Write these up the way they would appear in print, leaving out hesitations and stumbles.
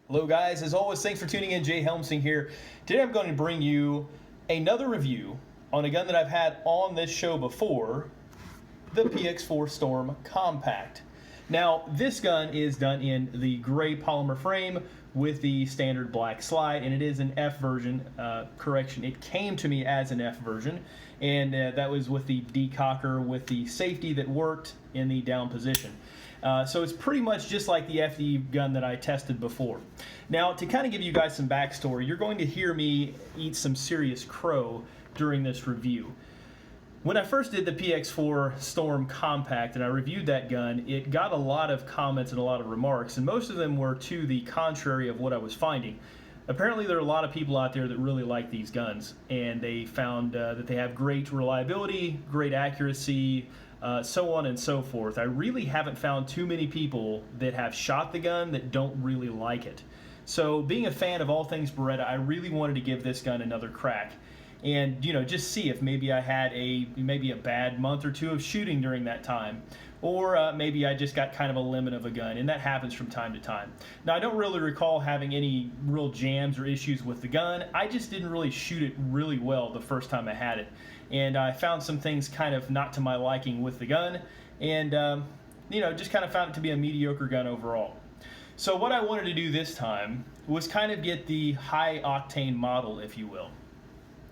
Hello guys, as always, thanks for tuning in. Jay Helmsing here. Today I'm going to bring you another review on a gun that I've had on this show before, the PX4 Storm Compact. Now, this gun is done in the gray polymer frame with the standard black slide, and it is an F version. Correction, it came to me as an F version, and that was with the decocker with the safety that worked in the down position. So it's pretty much just like the FD gun that I tested before. Now, to kind of give you guys some backstory, you're going to hear me eat some serious crow during this review. When I first did the PX4 Storm Compact and I reviewed that gun, it got a lot of comments and a lot of remarks, and most of them were to the contrary of what I was finding. Apparently there are a lot of people out there that really like these guns, and they found that they have great reliability, great accuracy, so on and so forth. I really haven't found too many people that have shot the gun that don't really like it. So being a fan of all things Beretta, I really wanted to give this gun another crack. And just see if maybe I had a bad month or two of shooting during that time, or maybe I just got kind of a lemon of a gun, and that happens from time to time. Now, I don't really recall having any real jams or issues with the gun. I just didn't really shoot it really well the first time I had it, and I found some things kind of not to my liking with the gun, and just kind of found it to be a mediocre gun overall. So what I wanted to do this time was kind of get the high octane model, if you will.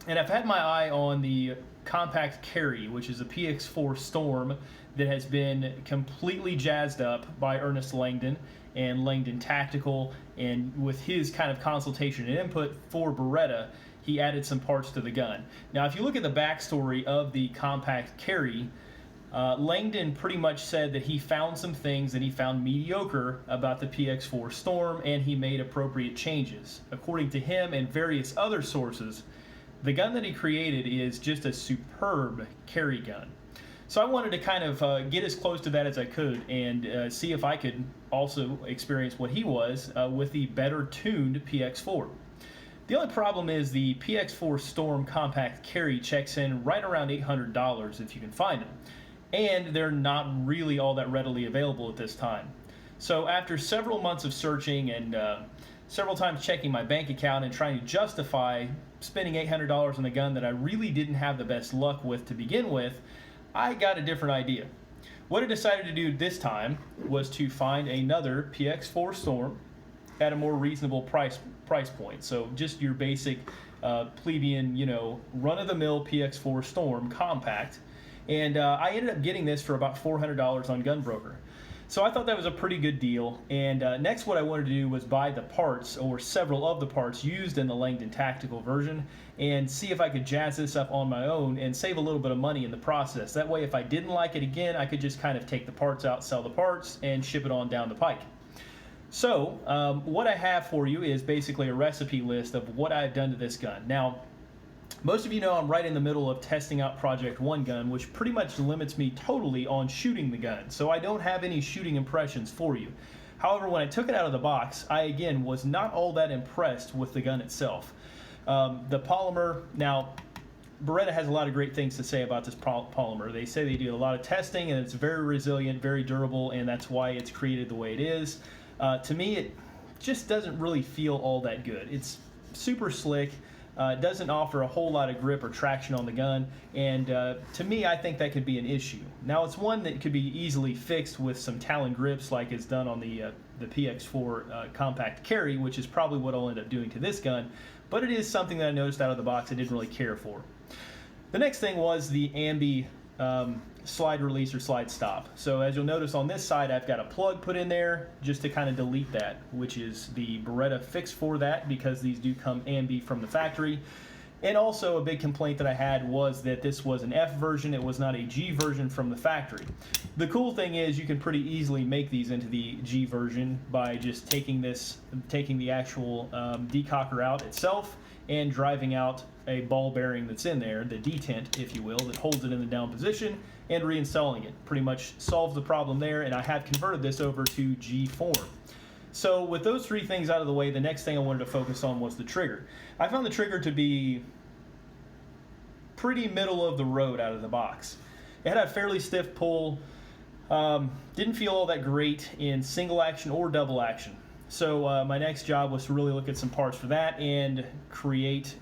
And I've had my eye on the compact carry, which is a PX4 Storm that has been completely jazzed up by Ernest Langdon and Langdon Tactical, and with his kind of consultation and input for Beretta, he added some parts to the gun. Now, if you look at the backstory of the compact carry, Langdon pretty much said that he found some things that he found mediocre about the PX4 Storm, and he made appropriate changes. According to him and various other sources, the gun that he created is just a superb carry gun. So I wanted to kind of get as close to that as I could and see if I could also experience what he was with the better tuned PX4. The only problem is the PX4 Storm Compact carry checks in right around $800 if you can find them, and they're not really all that readily available at this time. So after several months of searching and several times checking my bank account and trying to justify spending $800 on a gun that I really didn't have the best luck with to begin with, I got a different idea. What I decided to do this time was to find another PX4 Storm at a more reasonable price point. So just your basic plebeian, run-of-the-mill PX4 Storm Compact. And I ended up getting this for about $400 on Gunbroker. So I thought that was a pretty good deal, and next what I wanted to do was buy the parts, or several of the parts used in the Langdon Tactical version, and see if I could jazz this up on my own and save a little bit of money in the process. That way, if I didn't like it again, I could just kind of take the parts out, sell the parts, and ship it on down the pike. So what I have for you is basically a recipe list of what I've done to this gun. Now, most of you know I'm right in the middle of testing out Project One gun, which pretty much limits me totally on shooting the gun, so I don't have any shooting impressions for you. However, when I took it out of the box, I again was not all that impressed with the gun itself. The polymer, now Beretta has a lot of great things to say about this polymer. They say they do a lot of testing and it's very resilient, very durable, and that's why it's created the way it is. To me, it just doesn't really feel all that good. It's super slick. It doesn't offer a whole lot of grip or traction on the gun, and to me, I think that could be an issue. Now, it's one that could be easily fixed with some Talon grips like is done on the PX4 Compact Carry, which is probably what I'll end up doing to this gun, but it is something that I noticed out of the box I didn't really care for. The next thing was the Ambi slide release or slide stop. So as you'll notice on this side, I've got a plug put in there just to kind of delete that, which is the Beretta fix for that, because these do come Ambi from the factory. And also a big complaint that I had was that this was an F version, it was not a G version from the factory. The cool thing is you can pretty easily make these into the G version by just taking the actual decocker out itself and driving out a ball bearing that's in there, the detent, if you will, that holds it in the down position, and reinstalling it. Pretty much solves the problem there, and I have converted this over to G form. So with those three things out of the way, the next thing I wanted to focus on was the trigger. I found the trigger to be pretty middle of the road out of the box. It had a fairly stiff pull, didn't feel all that great in single action or double action. So my next job was to really look at some parts for that and create,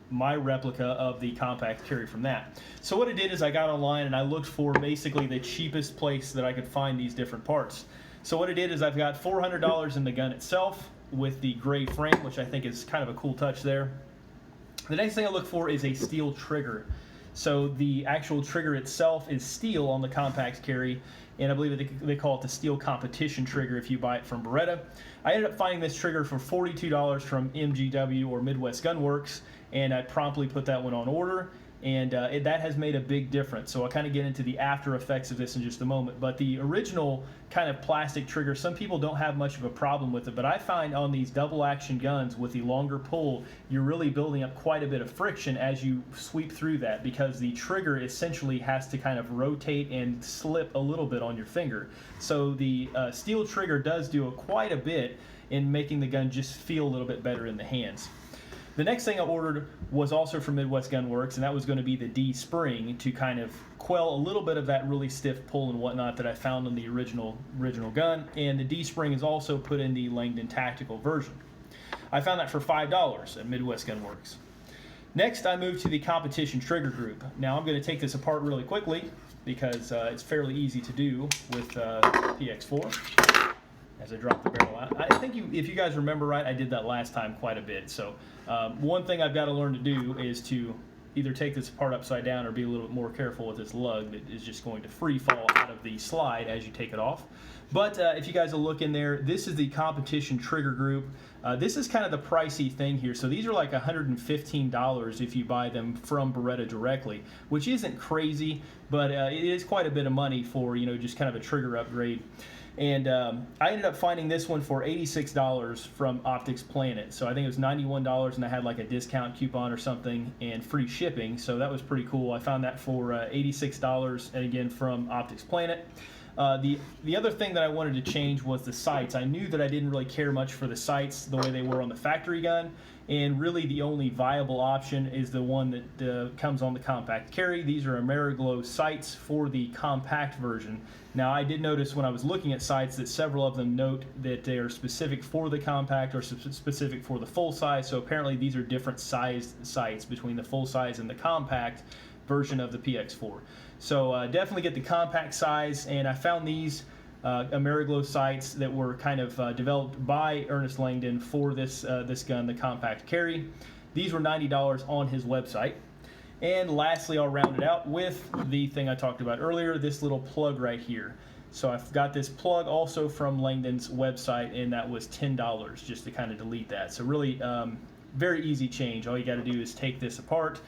my replica of the compact carry from that. So what I did is I got online and I looked for basically the cheapest place that I could find these different parts. So what I did is I've got $400 in the gun itself with the gray frame, which I think is kind of a cool touch there. The next thing I look for is a steel trigger. So the actual trigger itself is steel on the compact carry, and I believe they call it the steel competition trigger if you buy it from Beretta. I ended up finding this trigger for $42 from MGW or Midwest Gun Works, and I promptly put that one on order, and that has made a big difference. So I'll kind of get into the after effects of this in just a moment. But the original kind of plastic trigger, some people don't have much of a problem with it, but I find on these double action guns with the longer pull, you're really building up quite a bit of friction as you sweep through that, because the trigger essentially has to kind of rotate and slip a little bit on your finger. So the steel trigger does do quite a bit in making the gun just feel a little bit better in the hands. The next thing I ordered was also from Midwest Gun Works, and that was going to be the D spring to kind of quell a little bit of that really stiff pull and whatnot that I found on the original gun. And the D spring is also put in the Langdon tactical version. I found that for $5 at Midwest Gun Works. Next, I moved to the competition trigger group. Now I'm going to take this apart really quickly because it's fairly easy to do with PX4. As I drop the barrel out. I think if you guys remember right, I did that last time quite a bit. So one thing I've got to learn to do is to either take this apart upside down or be a little bit more careful with this lug that is just going to free fall out of the slide as you take it off. But if you guys will look in there, this is the competition trigger group. This is kind of the pricey thing here. So these are like $115 if you buy them from Beretta directly, which isn't crazy, but it is quite a bit of money for, just kind of a trigger upgrade. And I ended up finding this one for $86 from Optics Planet. So I think it was $91, and I had like a discount coupon or something and free shipping. So that was pretty cool. I found that for $86, and again from Optics Planet. The other thing that I wanted to change was the sights. I knew that I didn't really care much for the sights the way they were on the factory gun, and really the only viable option is the one that comes on the compact carry. These are Amerigo Sights for the compact version. Now I did notice when I was looking at sights that several of them note that they are specific for the compact or specific for the full size, so apparently these are different sized sights between the full size and the compact version of the PX4. So definitely get the compact size, and I found these Amerigo sights that were kind of developed by Ernest Langdon for this gun, the compact carry. These were $90 on his website. And lastly, I'll round it out with the thing I talked about earlier, this little plug right here. So I've got this plug also from Langdon's website, and that was $10 just to kind of delete that. So really very easy change. All you got to do is take this apart.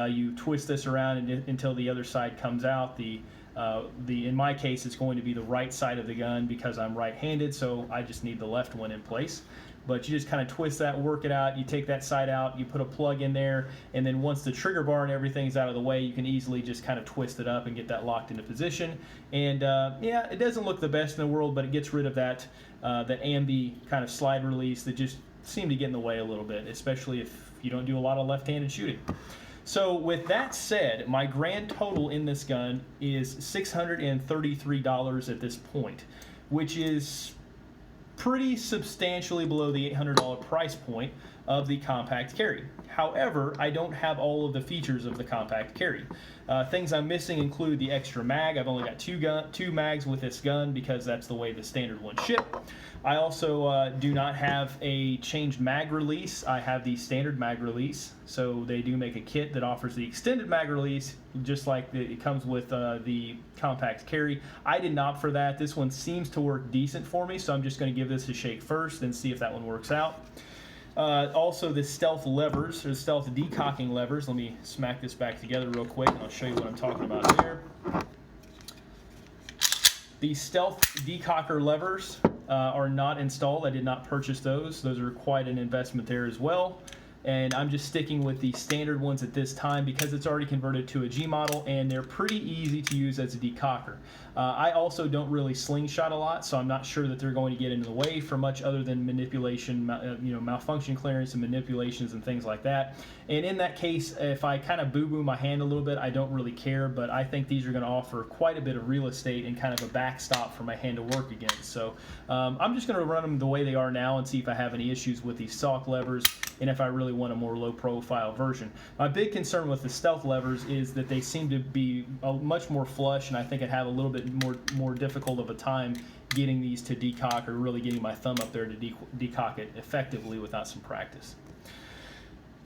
You twist this around until the other side comes out. In my case, it's going to be the right side of the gun because I'm right-handed, so I just need the left one in place. But you just kind of twist that, work it out, you take that side out, you put a plug in there, and then once the trigger bar and everything's out of the way, you can easily just kind of twist it up and get that locked into position. And yeah, it doesn't look the best in the world, but it gets rid of that Ambi kind of slide release that just seemed to get in the way a little bit, especially if you don't do a lot of left-handed shooting. So with that said, my grand total in this gun is $633 at this point, which is pretty substantially below the $800 price point of the compact carry. However, I don't have all of the features of the compact carry. Things I'm missing include the extra mag. I've only got two mags with this gun because that's the way the standard ones ship. I also do not have a changed mag release. I have the standard mag release. So they do make a kit that offers the extended mag release, just like it comes with the compact carry. I didn't opt for that. This one seems to work decent for me, so I'm just going to give this a shake first and see if that one works out. Also the stealth levers, or stealth decocking levers. Let me smack this back together real quick and I'll show you what I'm talking about there. The stealth decocker levers are not installed. I did not purchase those. Those are quite an investment there as well. and I'm just sticking with the standard ones at this time because it's already converted to a G model, and they're pretty easy to use as a decocker. I also don't really slingshot a lot, so I'm not sure that they're going to get into the way for much other than manipulation, malfunction clearance and manipulations and things like that. And in that case, if I kind of boo-boo my hand a little bit, I don't really care, but I think these are going to offer quite a bit of real estate and kind of a backstop for my hand to work against. So I'm just going to run them the way they are now and see if I have any issues with these stock levers and if I really want a more low-profile version. My big concern with the stealth levers is that they seem to be much more flush, and I think I'd have a little bit more difficult of a time getting these to decock, or really getting my thumb up there to decock it effectively without some practice.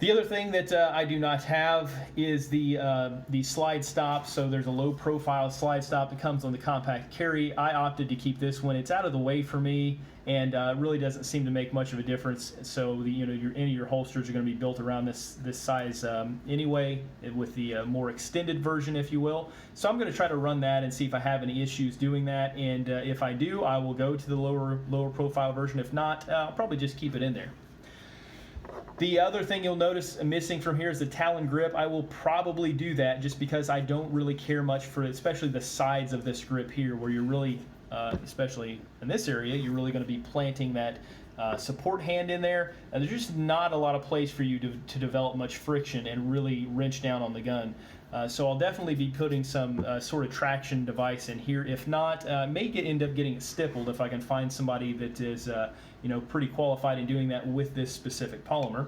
The other thing that I do not have is the slide stop. So there's a low profile slide stop that comes on the compact carry. I opted to keep this one. It's out of the way for me, and really doesn't seem to make much of a difference. So any of your holsters are going to be built around this size anyway, with the more extended version, if you will. So I'm going to try to run that and see if I have any issues doing that. And if I do, I will go to the lower profile version. If not, I'll probably just keep it in there. The other thing you'll notice missing from here is the Talon Grip. I will probably do that just because I don't really care much for it, especially the sides of this grip here, where you're really, especially in this area, you're really going to be planting that support hand in there, and there's just not a lot of place for you to develop much friction and really wrench down on the gun. So I'll definitely be putting some sort of traction device in here. If not, may end up getting it stippled if I can find somebody that is pretty qualified in doing that with this specific polymer.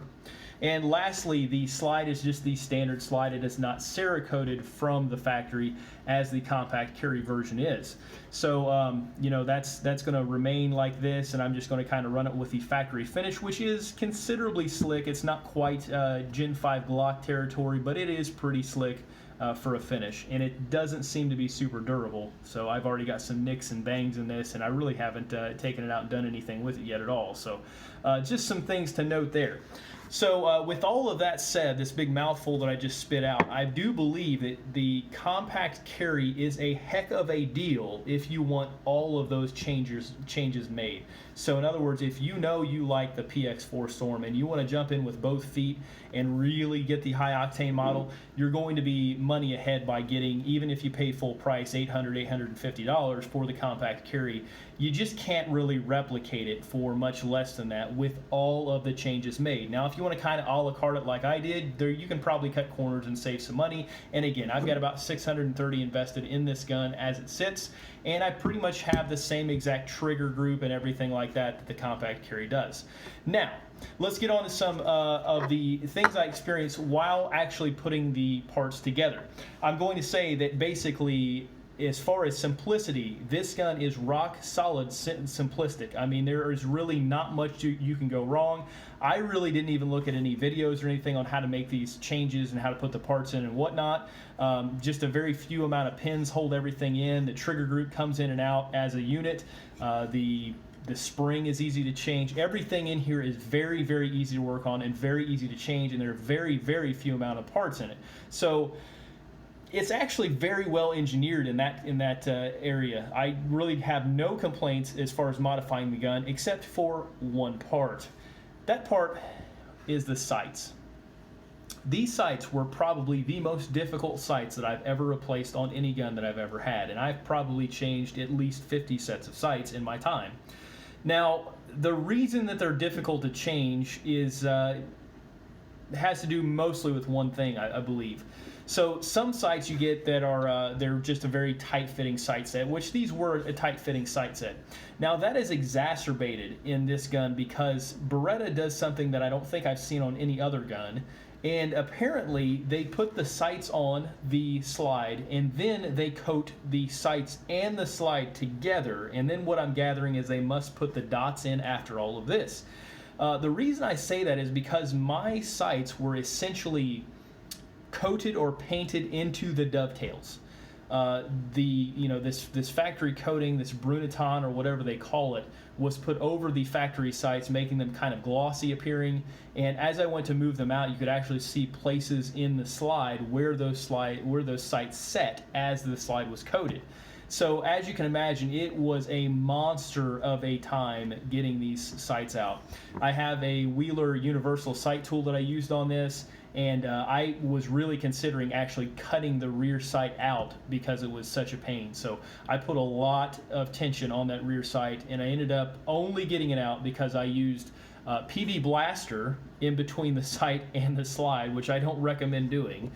And lastly, the slide is just the standard slide. It is not Cerakoted from the factory as the compact carry version is. So that's going to remain like this, and I'm just going to kind of run it with the factory finish, which is considerably slick. It's not quite Gen 5 Glock territory, but it is pretty slick for a finish, and it doesn't seem to be super durable. So I've already got some nicks and bangs in this, and I really haven't taken it out and done anything with it yet at all. So just some things to note there. So with all of that said, this big mouthful that I just spit out, I do believe that the compact carry is a heck of a deal if you want all of those changes made. So in other words, if you like the PX4 Storm and you want to jump in with both feet and really get the high octane model, you're going to be money ahead by getting, even if you pay full price, $850 for the compact carry. You just can't really replicate it for much less than that with all of the changes made. Now, if you want to kind of a la carte it like I did, you can probably cut corners and save some money. And again, I've got about $630 invested in this gun as it sits, and I pretty much have the same exact trigger group and everything like that the compact carry does. Now, let's get on to some of the things I experienced while actually putting the parts together. I'm going to say that basically, as far as simplicity, this gun is rock solid simplistic. I mean, there is really not much you can go wrong. I really didn't even look at any videos or anything on how to make these changes and how to put the parts in and whatnot. Just a very few amount of pins hold everything in. The trigger group comes in and out as a unit. The spring is easy to change. Everything in here is very, very easy to work on and very easy to change, and there are very, very few amount of parts in it. So it's actually very well engineered in that area. I really have no complaints as far as modifying the gun, except for one part. That part is the sights. These sights were probably the most difficult sights that I've ever replaced on any gun that I've ever had, and I've probably changed at least 50 sets of sights in my time. Now, the reason that they're difficult to change is has to do mostly with one thing, I believe. So some sights you get that are they're just a very tight-fitting sight set, which these were a tight-fitting sight set. Now that is exacerbated in this gun because Beretta does something that I don't think I've seen on any other gun, and apparently they put the sights on the slide and then they coat the sights and the slide together, and then what I'm gathering is they must put the dots in after all of this. The reason I say that is because my sights were essentially coated or painted into the dovetails. This factory coating, this Brunaton or whatever they call it, was put over the factory sights, making them kind of glossy appearing. And as I went to move them out, you could actually see places in the slide where those sights set as the slide was coated. So as you can imagine, it was a monster of a time getting these sights out. I have a Wheeler universal sight tool that I used on this, and I was really considering actually cutting the rear sight out because it was such a pain. So I put a lot of tension on that rear sight, and I ended up only getting it out because I used PV Blaster in between the sight and the slide, which I don't recommend doing.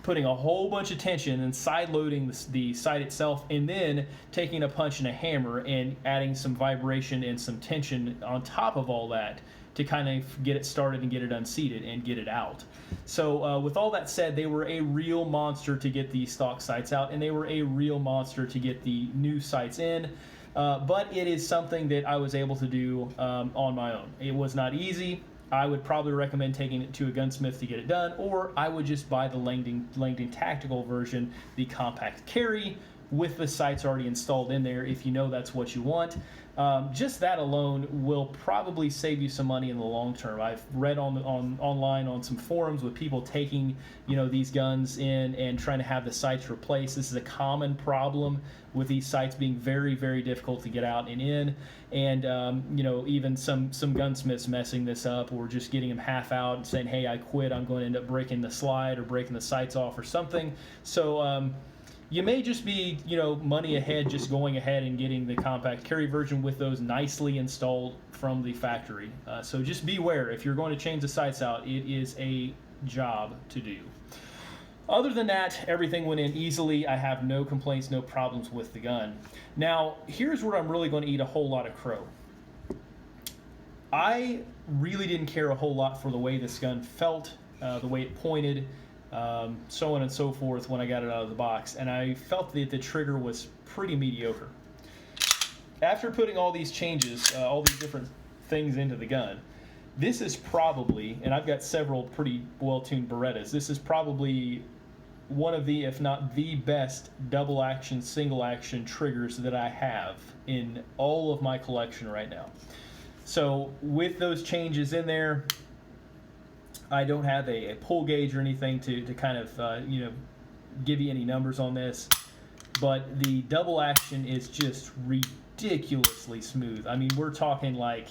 Putting a whole bunch of tension and side loading the sight itself, and then taking a punch and a hammer and adding some vibration and some tension on top of all that to kind of get it started and get it unseated and get it out. So with all that said, they were a real monster to get the stock sights out, and they were a real monster to get the new sights in. But it is something that I was able to do on my own. It was not easy. I would probably recommend taking it to a gunsmith to get it done, or I would just buy the Langdon tactical version, the compact carry, with the sights already installed in there if you know that's what you want. Just that alone will probably save you some money in the long term. I've read online on some forums with people taking these guns in and trying to have the sights replaced. This is a common problem with these sights being very, very difficult to get out and in, and even some gunsmiths messing this up or just getting them half out and saying, hey, I quit, I'm going to end up breaking the slide or breaking the sights off or something. So you may just be, money ahead, just going ahead and getting the compact carry version with those nicely installed from the factory. So just beware, if you're going to change the sights out, it is a job to do. Other than that, everything went in easily. I have no complaints, no problems with the gun. Now, here's where I'm really going to eat a whole lot of crow. I really didn't care a whole lot for the way this gun felt, the way it pointed, so on and so forth when I got it out of the box, and I felt that the trigger was pretty mediocre. After putting all these changes, all these different things into the gun, this is probably, and I've got several pretty well-tuned Berettas, this is probably one of the, if not the best double action, single action triggers that I have in all of my collection right now. So with those changes in there, I don't have a pull gauge or anything to kind of give you any numbers on this, but the double action is just ridiculously smooth. I mean, we're talking like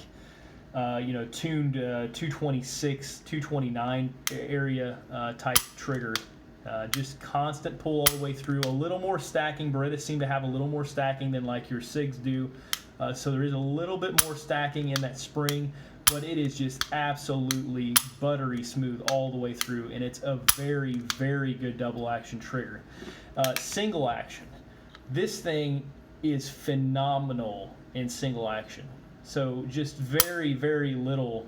tuned 226, 229 area type trigger. Just constant pull all the way through. A little more stacking. Berettas seem to have a little more stacking than like your SIGs do. So there is a little bit more stacking in that spring, but it is just absolutely buttery smooth all the way through, and it's a very, very good double action trigger. Single action. This thing is phenomenal in single action. So just very, very little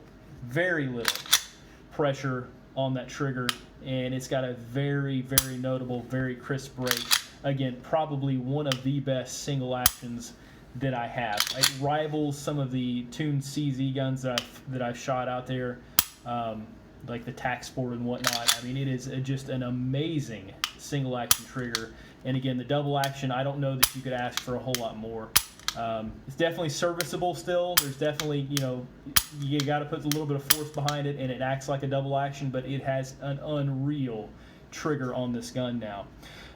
pressure on that trigger, and it's got a very, very notable, very crisp break. Again, probably one of the best single actions that I have. It rivals some of the tuned CZ guns that I've shot out there, like the Tac Sport and whatnot. I mean, it is just an amazing single action trigger. And again, the double action, I don't know that you could ask for a whole lot more. It's definitely serviceable still. There's definitely, you got to put a little bit of force behind it, and it acts like a double action, but it has an unreal trigger on this gun now.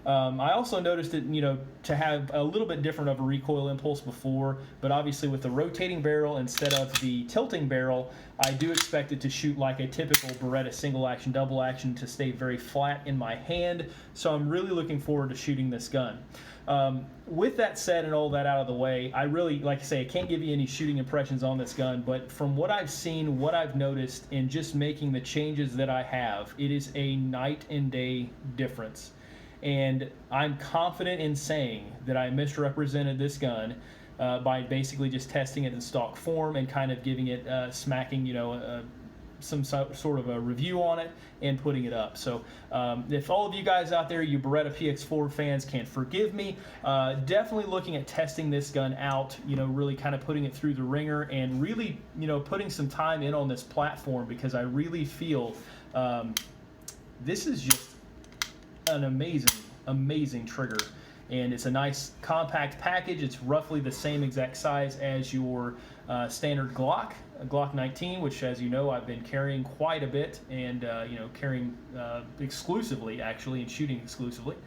I also noticed that, to have a little bit different of a recoil impulse before, but obviously with the rotating barrel instead of the tilting barrel, I do expect it to shoot like a typical Beretta single action, double action, to stay very flat in my hand. So I'm really looking forward to shooting this gun. With that said and all that out of the way, I really, like I say, I can't give you any shooting impressions on this gun, but from what I've seen, what I've noticed in just making the changes that I have, it is a night and day difference. And I'm confident in saying that I misrepresented this gun by basically just testing it in stock form and kind of giving it smacking, some sort of a review on it and putting it up. So if all of you guys out there, you Beretta PX4 fans, can forgive me, definitely looking at testing this gun out, really kind of putting it through the ringer and really, putting some time in on this platform, because I really feel this is just an amazing trigger, and it's a nice compact package. It's roughly the same exact size as your standard Glock 19, which, as you know, I've been carrying quite a bit, and carrying exclusively, actually, and shooting exclusively.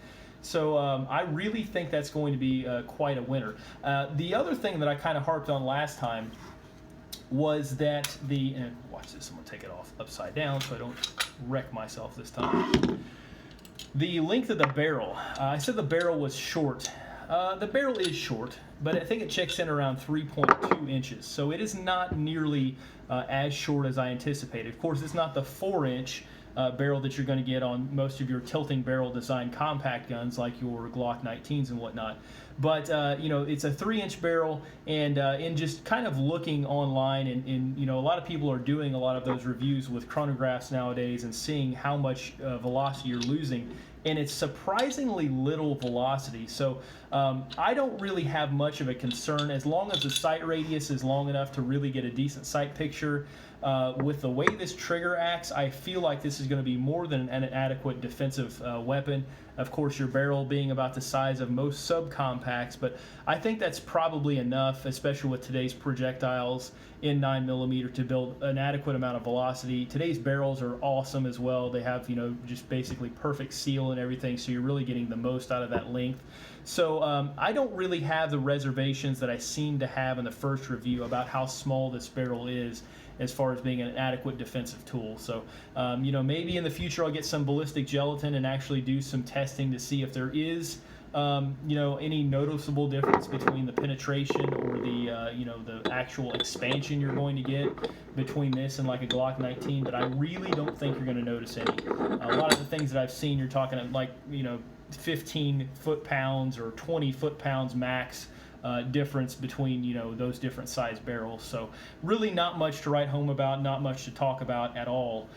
So I really think that's going to be quite a winner. The other thing that I kind of harped on last time was that and watch this, I'm going to take it off upside down so I don't wreck myself this time. The length of the barrel. I said the barrel was short. The barrel is short, but I think it checks in around 3.2 inches. So it is not nearly as short as I anticipated. Of course, it's not the 4-inch barrel that you're going to get on most of your tilting barrel design compact guns like your Glock 19s and whatnot. But you know, it's a 3-inch barrel, and in just kind of looking online, and you know, a lot of people are doing a lot of those reviews with chronographs nowadays and seeing how much velocity you're losing, and it's surprisingly little velocity. So I don't really have much of a concern as long as the sight radius is long enough to really get a decent sight picture. With the way this trigger acts, I feel like this is going to be more than an adequate defensive weapon. Of course, your barrel being about the size of most subcompacts, but I think that's probably enough, especially with today's projectiles in 9mm, to build an adequate amount of velocity. Today's barrels are awesome as well. They have, you know, just basically perfect seal and everything, so you're really getting the most out of that length. So I don't really have the reservations that I seem to have in the first review about how small this barrel is as far as being an adequate defensive tool. So, you know, maybe in the future I'll get some ballistic gelatin and actually do some testing to see if there is, you know, any noticeable difference between the penetration or the, you know, the actual expansion you're going to get between this and like a Glock 19. But I really don't think you're going to notice any. A lot of the things that I've seen, you're talking like, you know, 15 foot-pounds or 20 foot-pounds max difference between, you know, those different size barrels. So really not much to write home about, not much to talk about at all.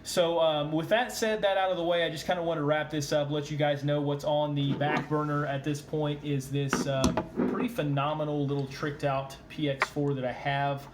So with that said, that out of the way, I just kind of want to wrap this up, let you guys know what's on the back burner at this point is this pretty phenomenal little tricked out PX4 that I have.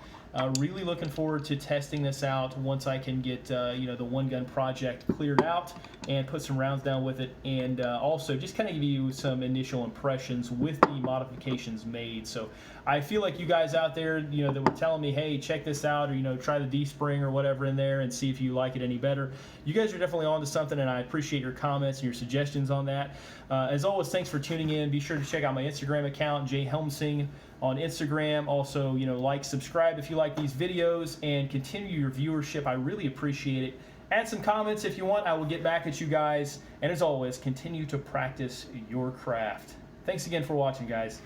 Really looking forward to testing this out once I can get you know, the one gun project cleared out and put some rounds down with it, and also just kind of give you some initial impressions with the modifications made. So I feel like you guys out there, you know, that were telling me, hey, check this out, or, you know, try the D-spring or whatever in there and see if you like it any better. You guys are definitely on to something, and I appreciate your comments and your suggestions on that. As always, thanks for tuning in. Be sure to check out my Instagram account, jhelmsing on Instagram. Also, you know, like, subscribe if you like these videos, and continue your viewership. I really appreciate it. Add some comments if you want. I will get back at you guys. And as always, continue to practice your craft. Thanks again for watching, guys.